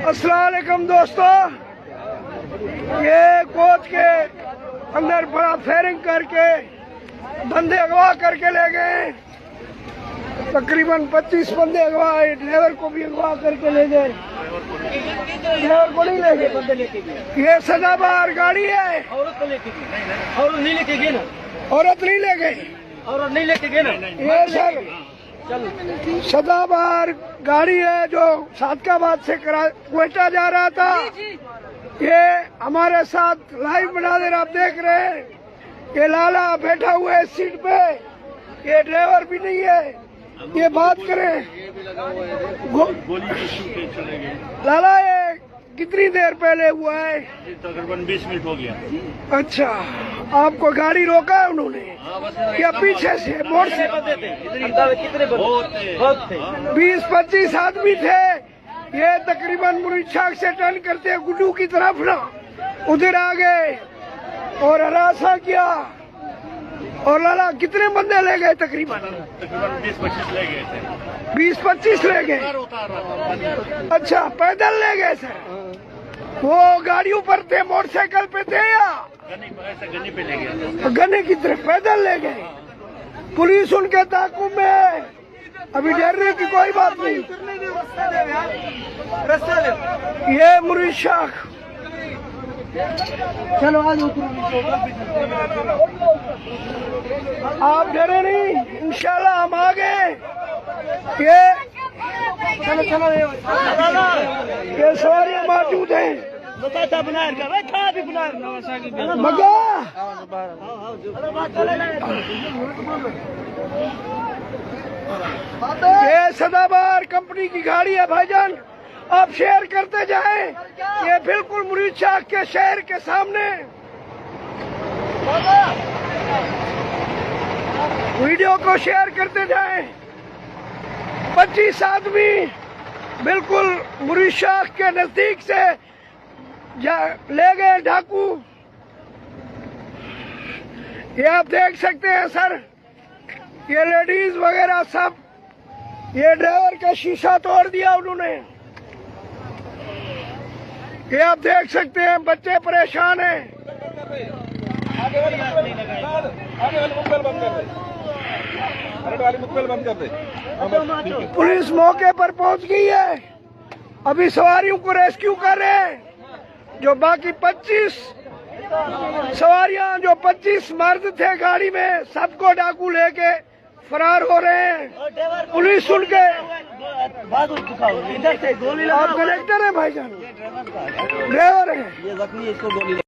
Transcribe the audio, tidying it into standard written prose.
अस्सलाम वालेकुम दोस्तों, ये कोच के अंदर बड़ा फायरिंग करके बंदे अगवा करके ले गए। तकरीबन 25 बंदे अगवा आए, ड्राइवर को भी अगवा करके ले गए। ड्राइवर को नहीं ले गए, बंदे लेके गए। ये सदाबहार गाड़ी है। औरत को लेके गए, औरत नहीं लेके गए ना। औरत नहीं ले गए, औरत नहीं लेके गए ना। ये सर सदाबहार गाड़ी है जो सादकाबाद से क्वेटा जा रहा था। ये हमारे साथ लाइव मनाजिर आप देख रहे हैं। ये लाला बैठा हुआ है सीट पे, ये ड्राइवर भी नहीं है। ये बात करें लाला, ये कितनी देर पहले हुआ है? तकरीबन 20 मिनट हो गया। अच्छा, आपको गाड़ी रोका है उन्होंने या पीछे से मोड़ से? कितने बहुत थे, 20-25 आदमी थे। ये तकरीबन मुरीछाक से टर्न करते गुड्डू की तरफ ना उधर आ गए और हरासा किया। और लाला कितने बंदे ले गए? तकरीबन 20-25 ले गए थे। 20-25 ले गए। अच्छा, पैदल ले गए सर? वो गाड़ियों पर थे, मोटरसाइकिल पे थे या गन्ने पे ले गए? गन्ने की तरफ पैदल ले गए। पुलिस उनके ताकुब में है, अभी डरने की कोई बात नहीं। ये मुरीशाख, चलो आज आप डरे नहीं, इंशाल्लाह हम आ गए। ये चलो चलो, ये सवारियां मौजूद हैं। मगा ये सदाबहार कंपनी की गाड़ी है भाईजान, आप शेयर करते जाएं। ये बिल्कुल मुरीदशाह के शहर के सामने। वीडियो को शेयर करते जाएं। 25 आदमी बिल्कुल मुरीदशाह के नजदीक से ले गए डाकू। ये आप देख सकते हैं सर, ये लेडीज वगैरह सब। ये ड्राइवर का शीशा तोड़ दिया उन्होंने। ये आप देख सकते हैं, बच्चे परेशान हैं। पुलिस मौके पर पहुंच गई है, अभी सवारियों को रेस्क्यू कर रहे हैं। जो बाकी 25 सवारियां, जो 25 मर्द थे गाड़ी में, सबको डाकू लेके फरार हो रहे हैं। पुलिस उनके इधर से गोली। आप कलेक्टर है भाईजान? ड्राइवर है।